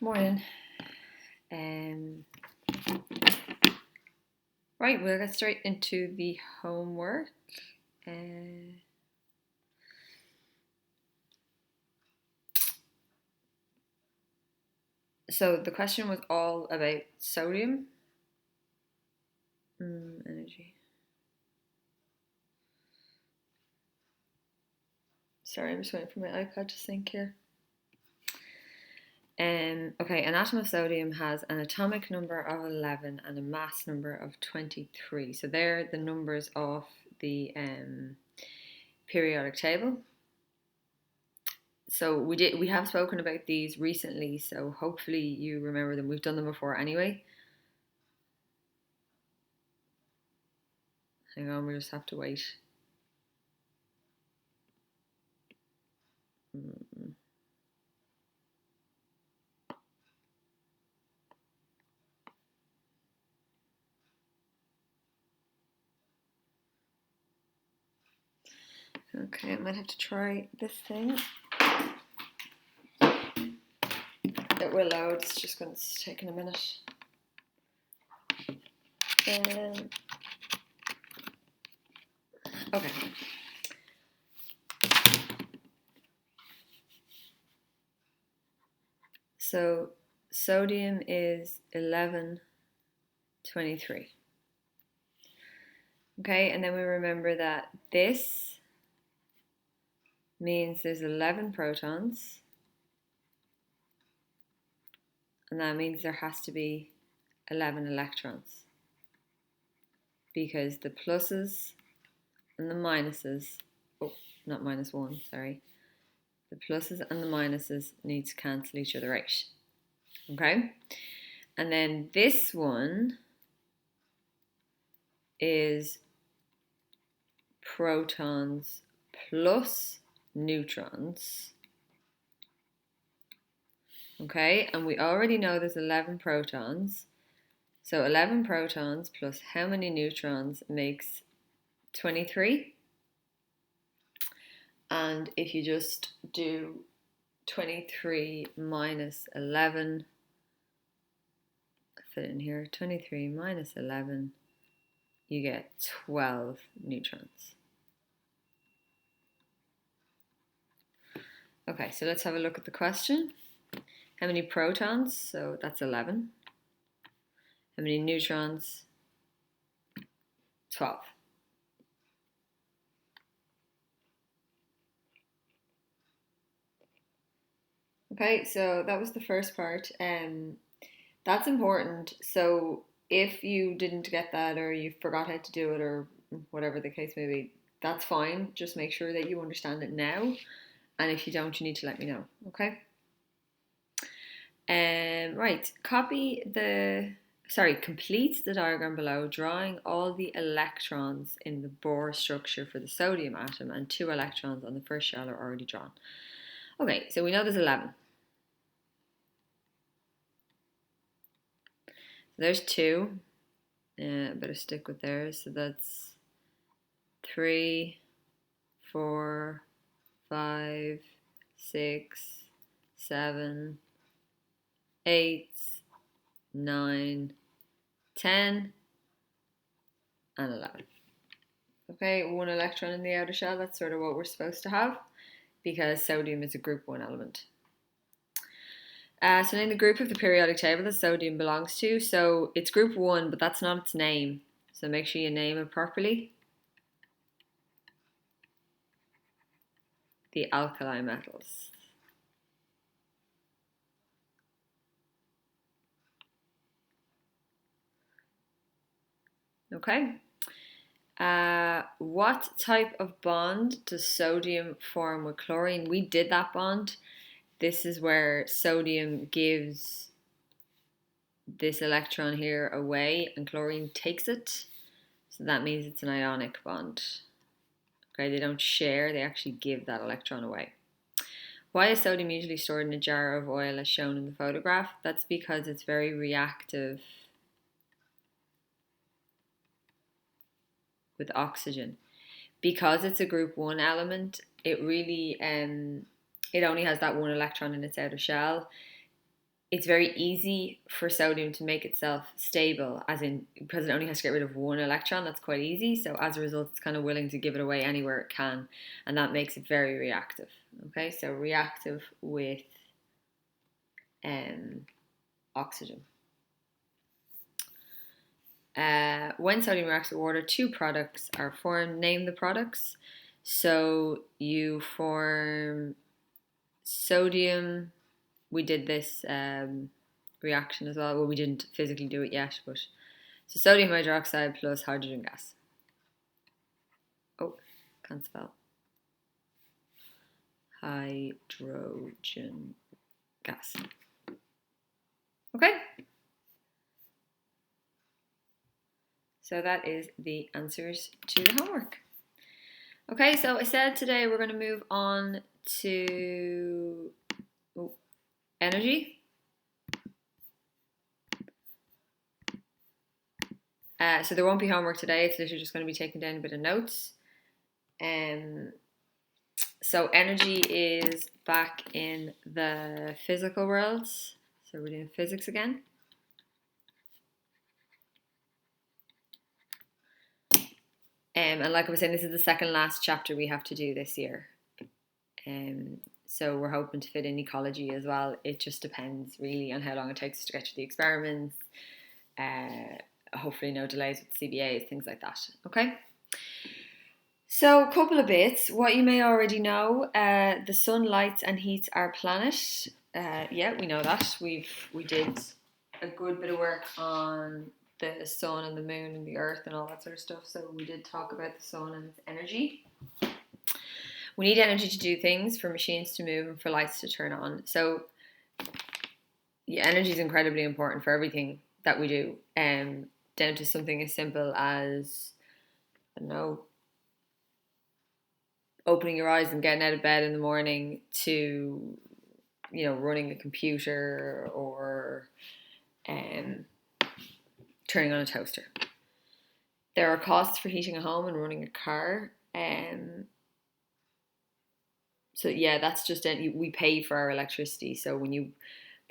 Morning. Um, right, we'll get straight into the homework. Uh, so the question was all about sodium energy. Sorry, I'm just waiting for my iPad to sync here. Okay, an atom of sodium has an atomic number of 11 and a mass number of 23. So they're the numbers of the periodic table. So we have spoken about these recently, so hopefully you remember them. We've done them before anyway. Hang on, we just have to wait. Okay, I might have to try this thing. It will load, it's just going to take a minute. Okay. So sodium is 1123. Okay, and then we remember that this means there's 11 protons, and that means there has to be 11 electrons, because the pluses and the minuses, not minus one, sorry, the pluses and the minuses need to cancel each other out. Okay, and then this one is protons plus neutrons. Okay, and we already know there's 11 protons. So 11 protons plus how many neutrons makes 23? And if you just do 23 minus 11, fit in here, 23 minus 11, you get 12 neutrons. Okay, so let's have a look at the question. How many protons? So that's 11. How many neutrons? 12. Okay, so that was the first part. That's important. So if you didn't get that, or you forgot how to do it, or whatever the case may be, that's fine. Just make sure that you understand it now. And if you don't, you need to let me know. Okay? Right. Complete the diagram below, drawing all the electrons in the Bohr structure for the sodium atom, and 2 electrons on the first shell are already drawn. Okay, so we know there's 11. There's 2. Better stick with theirs. So that's 3, 4, 5, 6, 7, 8, 9, 10, and 11. Okay, 1 electron in the outer shell. That's sort of what we're supposed to have, because sodium is a group 1 element. So name the group of the periodic table that sodium belongs to. So it's group 1, but that's not its name. So make sure you name it properly. The alkali metals. Okay. What type of bond does sodium form with chlorine? We did that bond. This is where sodium gives this electron here away and chlorine takes it. So that means it's an ionic bond. Okay, they don't share, they actually give that electron away. Why is sodium usually stored in a jar of oil as shown in the photograph? That's because it's very reactive with oxygen. Because it's a group 1 element, it really it only has that 1 electron in its outer shell. it's very easy for sodium to make itself stable, as in because it only has to get rid of one electron. That's quite easy. So as a result, it's kind of willing to give it away anywhere it can, and that makes it very reactive. Okay, so reactive with oxygen. When sodium reacts with water, two products are formed. Name the products. So you form sodium. We did this reaction as well. Well, we didn't physically do it yet, but so sodium hydroxide plus hydrogen gas. Oh, can't spell. Hydrogen gas. Okay. So that is the answers to the homework. Okay, so I said today we're going to move on to energy. So there won't be homework today. It's literally just going to be taking down a bit of notes. So energy is back in the physical worlds. So we're doing physics again. And like I was saying, this is the second last chapter we have to do this year. So we're hoping to fit in ecology as well. It just depends really on how long it takes to get through the experiments. Hopefully no delays with CBAs, things like that. Okay. So a couple of bits. What you may already know, the sun lights and heats our planet. Yeah, we know that. We did a good bit of work on the sun and the moon and the earth and all that sort of stuff. So we did talk about the sun and its energy. We need energy to do things, for machines to move, and for lights to turn on. So yeah, energy is incredibly important for everything that we do. Down to something as simple as, I don't know, opening your eyes and getting out of bed in the morning, to, you know, running a computer or turning on a toaster. There are costs for heating a home and running a car. So yeah, that's just it. We pay for our electricity. So when you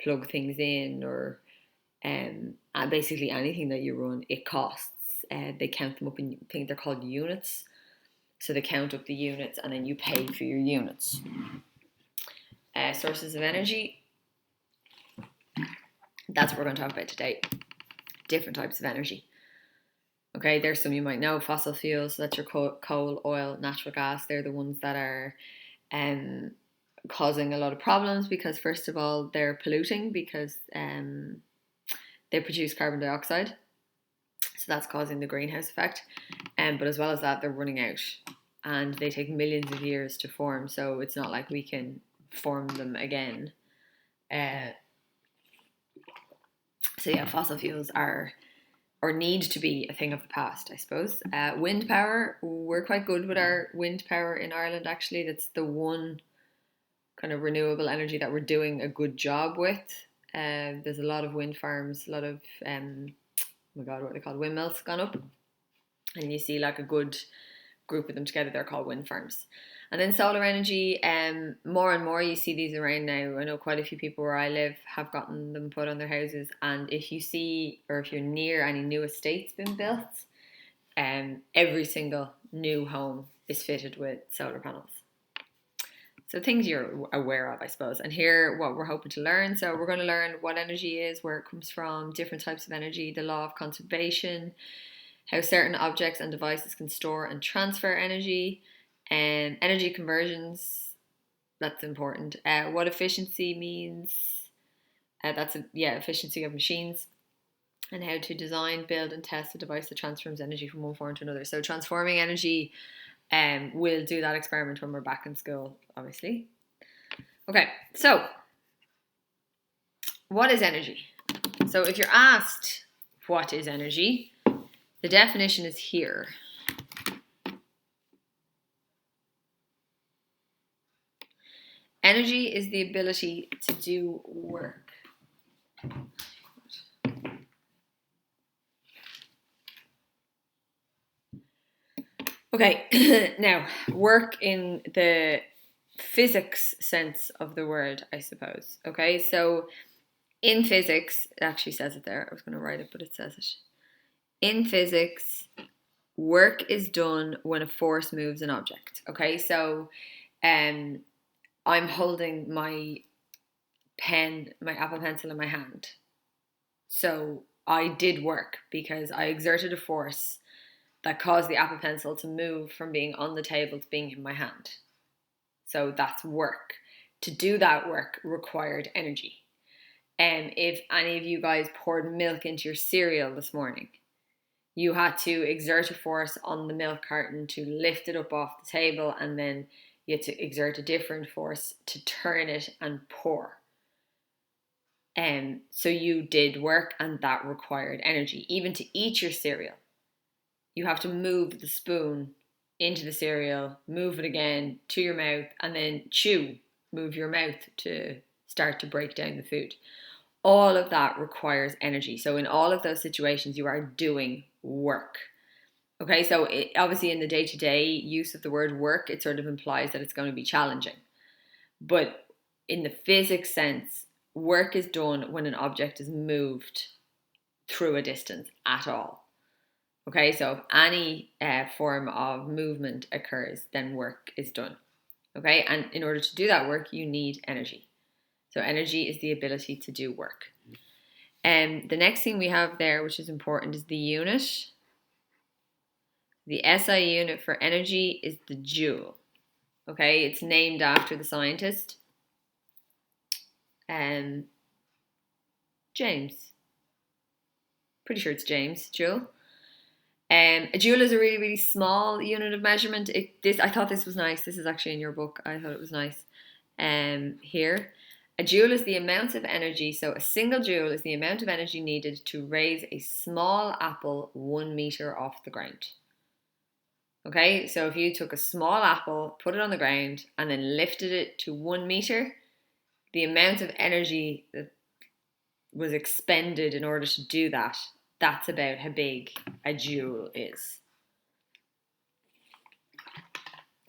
plug things in, or basically anything that you run, it costs. They count them up in, I think they're called units. So they count up the units and then you pay for your units. Sources of energy. That's what we're going to talk about today. Different types of energy. Okay, there's some you might know. Fossil fuels, so that's your coal, oil, natural gas. They're the ones that are causing a lot of problems because, first of all, they're polluting because they produce carbon dioxide. So that's causing the greenhouse effect. But as well as that, they're running out. And they take millions of years to form. So it's not like we can form them again. So yeah, fossil fuels are, or need to be, a thing of the past, I suppose. Wind power, we're quite good with our wind power in Ireland, actually. That's the one kind of renewable energy that we're doing a good job with. There's a lot of wind farms, a lot of, oh my God, what are they called? Windmills gone up. And you see like a good group of them together, they're called wind farms. And then solar energy, more and more you see these around now. I know quite a few people where I live have gotten them put on their houses. And if you see, or if you're near any new estates being built, every single new home is fitted with solar panels. So things you're aware of, I suppose. And here, what we're hoping to learn. So we're going to learn what energy is, where it comes from, different types of energy, the law of conservation, how certain objects and devices can store and transfer energy, and energy conversions. That's important. What efficiency means. Efficiency of machines, and how to design, build, and test a device that transforms energy from one form to another. So transforming energy. We'll do that experiment when we're back in school, obviously. Okay, so what is energy? So if you're asked what is energy, the definition is here. Energy is the ability to do work. Okay, now, work in the physics sense of the word, I suppose. Okay, so In physics, it actually says it there. I was going to write it, but it says it. In physics, work is done when a force moves an object. Okay, so I'm holding my pen, my Apple Pencil in my hand. So I did work because I exerted a force that caused the Apple Pencil to move from being on the table to being in my hand. So that's work. To do that work required energy. If any of you guys poured milk into your cereal this morning, you had to exert a force on the milk carton to lift it up off the table, and then you had to exert a different force to turn it and pour. So you did work, and that required energy. Even to eat your cereal, you have to move the spoon into the cereal, move it again to your mouth, and then move your mouth to start to break down the food. All of that requires energy. So in all of those situations, you are doing work. Okay, so obviously in the day-to-day use of the word work, it sort of implies that it's going to be challenging. But in the physics sense, work is done when an object is moved through a distance at all. Okay, so if any form of movement occurs, then work is done. Okay, and in order to do that work, you need energy. So energy is the ability to do work. And the next thing we have there, which is important, is the unit. The SI unit for energy is the joule. Okay, it's named after the scientist, James. Pretty sure it's James Joule. A joule is a really, really small unit of measurement. I thought this was nice. This is actually in your book. I thought it was nice. Here, a joule is the amount of energy. So a single joule is the amount of energy needed to raise a small apple 1 meter off the ground. Okay, so if you took a small apple, put it on the ground, and then lifted it to 1 meter, the amount of energy that was expended in order to do that, that's about how big a joule is.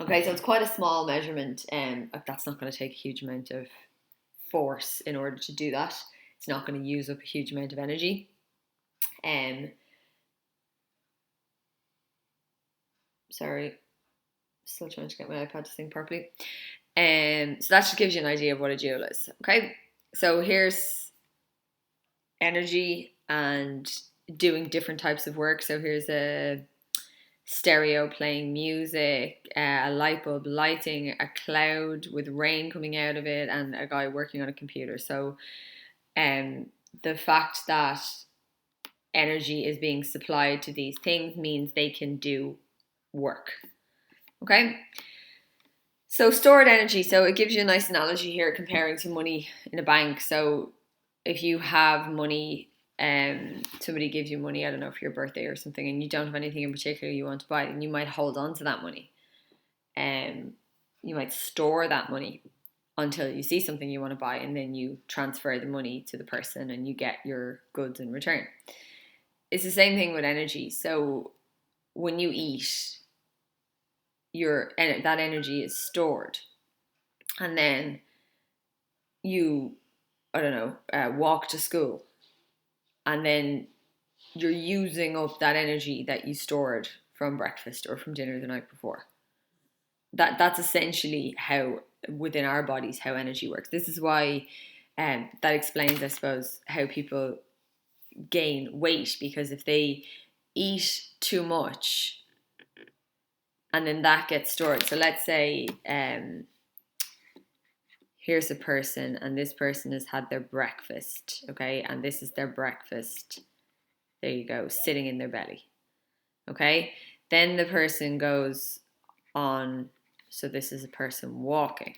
Okay, so it's quite a small measurement, and that's not going to take a huge amount of force in order to do that. It's not going to use up a huge amount of energy. Sorry, still trying to get my iPad to sync properly. So that just gives you an idea of what a joule is. Okay, so here's energy and doing different types of work. So here's a stereo playing music, a light bulb lighting, a cloud with rain coming out of it, and a guy working on a computer. So the fact that energy is being supplied to these things means they can do work. Okay, so stored energy. So it gives you a nice analogy here comparing to money in a bank. So if you have money, somebody gives you money, I don't know, for your birthday or something, and you don't have anything in particular you want to buy, then you might hold on to that money. You might store that money until you see something you want to buy, and then you transfer the money to the person and you get your goods in return. It's the same thing with energy. So when you eat, that energy is stored, and then you, I don't know, walk to school, and then you're using up that energy that you stored from breakfast or from dinner the night before. That's essentially how, within our bodies, how energy works. This is why that explains, I suppose, how people gain weight, because if they eat too much and then that gets stored. So let's say here's a person, and this person has had their breakfast, okay, and this is their breakfast, there you go, sitting in their belly, okay. Then the person goes on, so this is a person walking,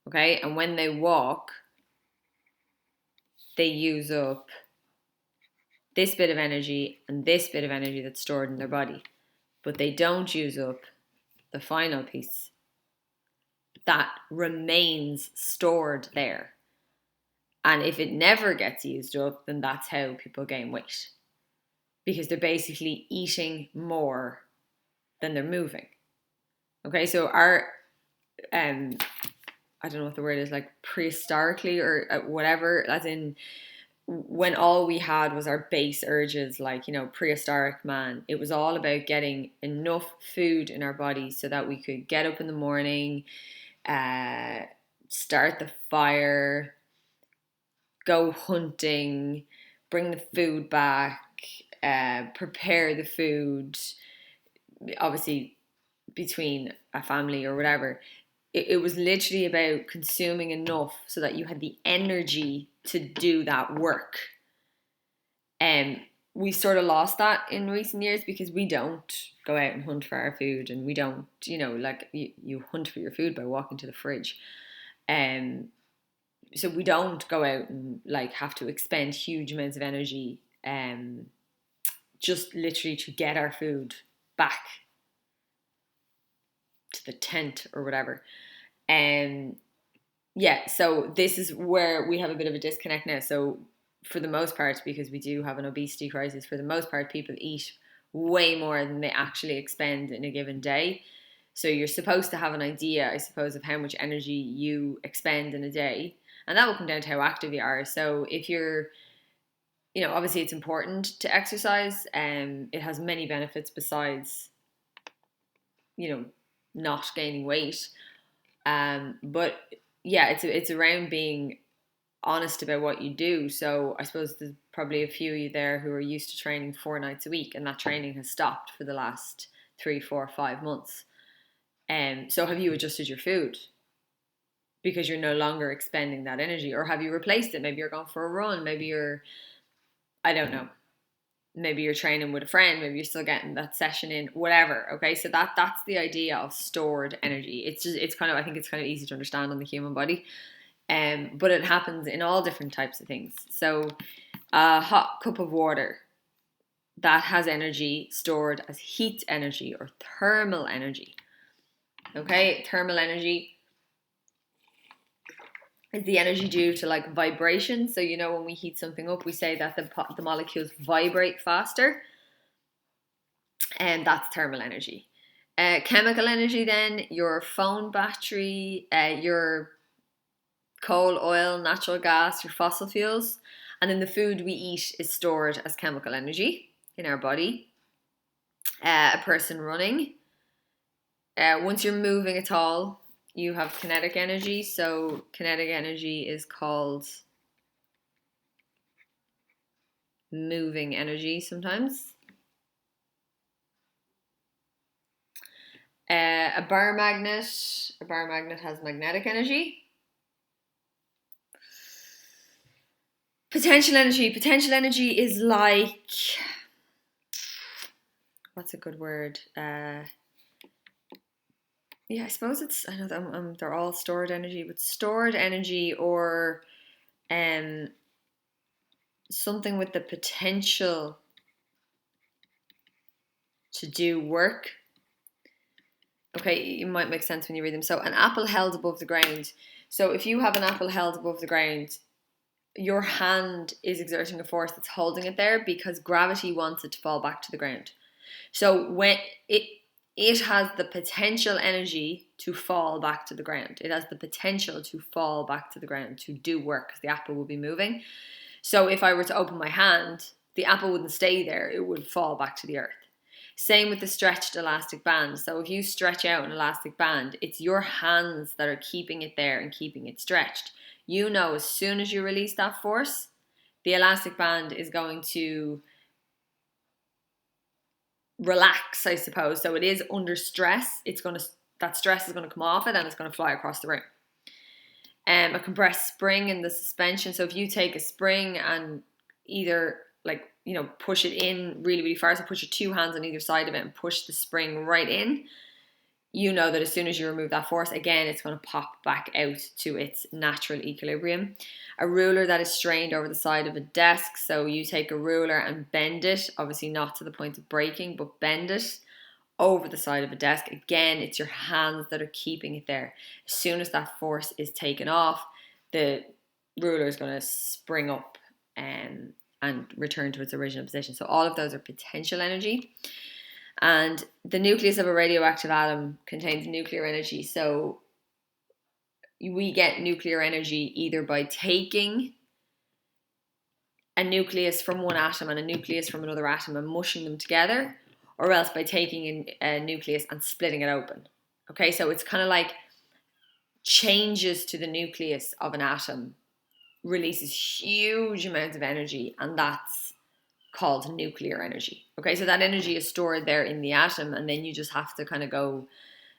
okay, and when they walk, they use up this bit of energy and this bit of energy that's stored in their body, but they don't use up the final piece that remains stored there. And if it never gets used up, then that's how people gain weight, because they're basically eating more than they're moving. Okay, so our I don't know what the word is, like prehistorically or whatever, as in when all we had was our base urges, like, prehistoric man. It was all about getting enough food in our bodies so that we could get up in the morning, uh, start the fire, go hunting, bring the food back, prepare the food, obviously between a family or whatever. It was literally about consuming enough so that you had the energy to do that work. And we sort of lost that in recent years because we don't go out and hunt for our food, and we don't, like you hunt for your food by walking to the fridge. So we don't go out and like have to expend huge amounts of energy just literally to get our food back to the tent or whatever. Yeah, so this is where we have a bit of a disconnect now. So for the most part, because we do have an obesity crisis, for the most part, people eat way more than they actually expend in a given day. So you're supposed to have an idea, I suppose, of how much energy you expend in a day. And that will come down to how active you are. So if you're, obviously it's important to exercise. It has many benefits besides, not gaining weight. But yeah, it's around being honest about what you do. So I suppose there's probably a few of you there who are used to training 4 nights a week, and that training has stopped for the last 3, 4, 5 months. So have you adjusted your food because you're no longer expending that energy, or have you replaced it? Maybe you're going for a run. Maybe I don't know. Maybe you're training with a friend. Maybe you're still getting that session in. Whatever. Okay, so that's the idea of stored energy. I think it's kind of easy to understand on the human body. But it happens in all different types of things. So a hot cup of water, that has energy stored as heat energy or thermal energy. Okay, thermal energy is the energy due to like vibration. So when we heat something up, we say that the molecules vibrate faster, and that's thermal energy. Chemical energy, then your phone battery, your coal, oil, natural gas, your fossil fuels, and then the food we eat is stored as chemical energy in our body. A person running, once you're moving at all, you have kinetic energy. So kinetic energy is called moving energy sometimes. A bar magnet has magnetic energy. Potential energy is like, what's a good word? Yeah, I suppose I know that they're all stored energy, but stored energy or something with the potential to do work. Okay, it might make sense when you read them. So an apple held above the ground. So if you have an apple held above the ground, your hand is exerting a force that's holding it there because gravity wants it to fall back to the ground. So when it has the potential energy to fall back to the ground. It has the potential to fall back to the ground, to do work, because the apple will be moving. So if I were to open my hand, the apple wouldn't stay there, it would fall back to the earth. Same with the stretched elastic band. So if you stretch out an elastic band, it's your hands that are keeping it there and keeping it stretched. As soon as you release that force, the elastic band is going to relax, I suppose. So it is under stress. That stress is going to come off it and it's going to fly across the room. A compressed spring in the suspension. So if you take a spring and either push it in really, really far, so put your 2 hands on either side of it and push the spring right in, that as soon as you remove that force, again, it's going to pop back out to its natural equilibrium. A ruler that is strained over the side of a desk. So you take a ruler and bend it, obviously not to the point of breaking, but bend it over the side of a desk. Again, it's your hands that are keeping it there. As soon as that force is taken off, the ruler is going to spring up and return to its original position. So all of those are potential energy. And the nucleus of a radioactive atom contains nuclear energy. So we get nuclear energy either by taking a nucleus from one atom and a nucleus from another atom and mushing them together, or else by taking a nucleus and splitting it open. Okay, so it's kind of like changes to the nucleus of an atom releases huge amounts of energy, and that's called nuclear energy. Okay, so that energy is stored there in the atom, and then you just have to kind of go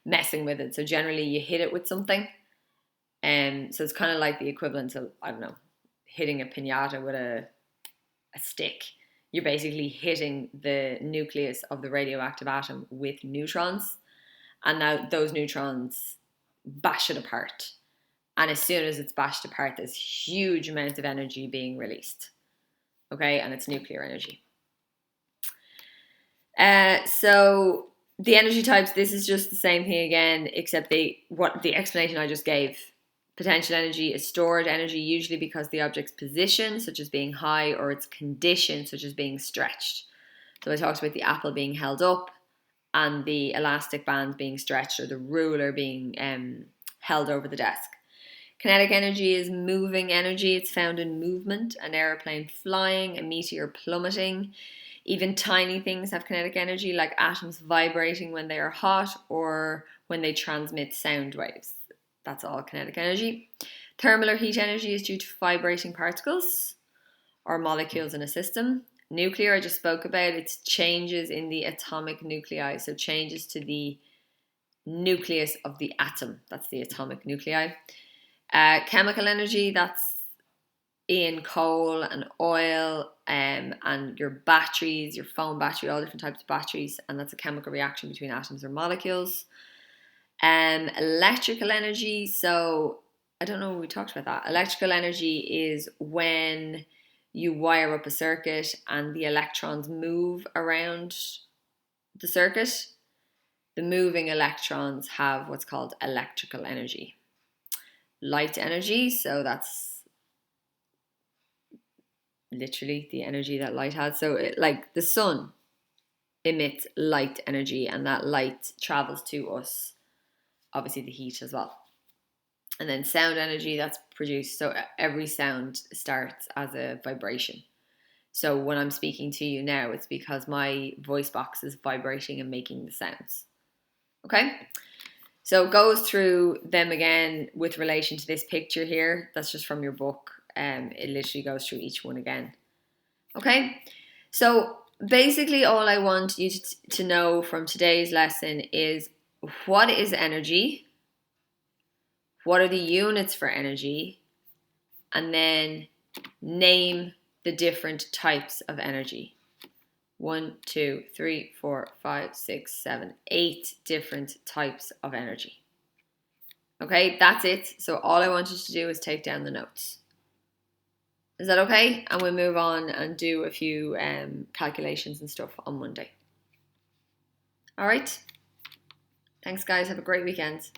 messing with it. So generally you hit it with something, and so it's kind of like the equivalent of, I don't know, hitting a piñata with a stick. You're basically hitting the nucleus of the radioactive atom with neutrons, and now those neutrons bash it apart. And as soon as it's bashed apart, there's huge amounts of energy being released. Okay, and it's nuclear energy. So the energy types, this is just the same thing again, except what the explanation I just gave. Potential energy is stored energy, usually because the object's position, such as being high, or its condition, such as being stretched. So I talked about the apple being held up and the elastic band being stretched, or the ruler being held over the desk. Kinetic energy is moving energy. It's found in movement, an airplane flying, a meteor plummeting. Even tiny things have kinetic energy, like atoms vibrating when they are hot or when they transmit sound waves. That's all kinetic energy. Thermal or heat energy is due to vibrating particles or molecules in a system. Nuclear, I just spoke about, it's changes in the atomic nuclei, so changes to the nucleus of the atom. That's the atomic nuclei. Chemical energy, that's in coal and oil, and your batteries, your phone battery, all different types of batteries, and that's a chemical reaction between atoms or molecules. Electrical energy, so I don't know if we talked about that. Electrical energy is when you wire up a circuit and the electrons move around the circuit. The moving electrons have what's called electrical energy. Light energy, so that's literally the energy that light has. So like the sun emits light energy, and that light travels to us, obviously the heat as well. And then sound energy, that's produced, so every sound starts as a vibration. So when I'm speaking to you now, it's because my voice box is vibrating and making the sounds. Okay, so it goes through them again with relation to this picture here. That's just from your book. It literally goes through each one again. Okay, so basically all I want you to know from today's lesson is, what is energy? What are the units for energy? And then name the different types of energy. 1, 2, 3, 4, 5, 6, 7, 8 different types of energy. Okay, that's it. So all I want you to do is take down the notes. Is that okay? And we'll move on and do a few calculations and stuff on Monday. All right. Thanks, guys. Have a great weekend.